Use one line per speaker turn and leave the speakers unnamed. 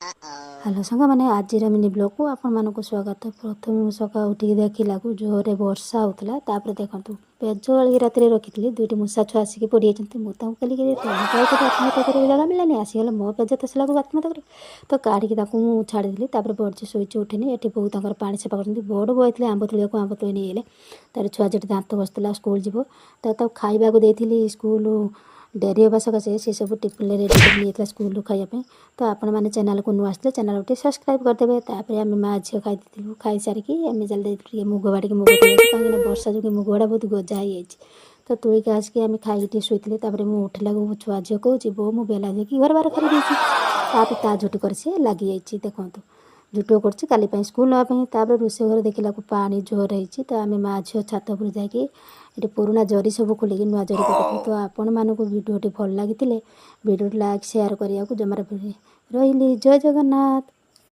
Hello सांग मैंने आज मिनी ब्लॉग को आपण मानक स्वागत। प्रथम सका उठिक देखला जोरे वर्षा होता तापर देखु पेज वाली रात रखी दुईट मूषा छुआ आसिक पड़ी जाती मुझे कहली आत्महत्या कर जगह मिलानी आसीगला मो पेज तसला आत्महत्या कर तो काढ़ी छाड़ी बर्जी शोची उठिनी ये बहुत पानी सेपा कर बड़ बही आंब तुलिया आंब तुली नहीं तार छुआ जो दांत बसला स्कूल जीव तो खाइबा देती स्कूल डेरी होगा सकाशे सी सब टिफिन रेडी कर स्कूल खायापी। तो आपण मैंने चैनल को नुआ आसते चैनल गोटे सब्सक्राइब करदेवे। तापर आम माँ झील खाई खाई सारिकी आम चल मुग बाड़ी मुग कहीं वर्षा जो मुग बाड़ा बहुत गजा हो तो तुलिक आसिक आम खाई शोते मुझे उठला छुआ झील कौच बो मु बेला देखिए घर बार कर झुट कर सी लगी जाइए देखूँ झुटो कर स्कूल नापी रोषे घर देखला पानी जोर होती तो आम माँ झील छात पर जाकि ये पुराना जरी सब खोलिक नुआ जरी पकड़ तो आपण मानक भिडियोटी भल लगी भिडियो लाइक शेयर करने को जमार रही। जय जगन्नाथ।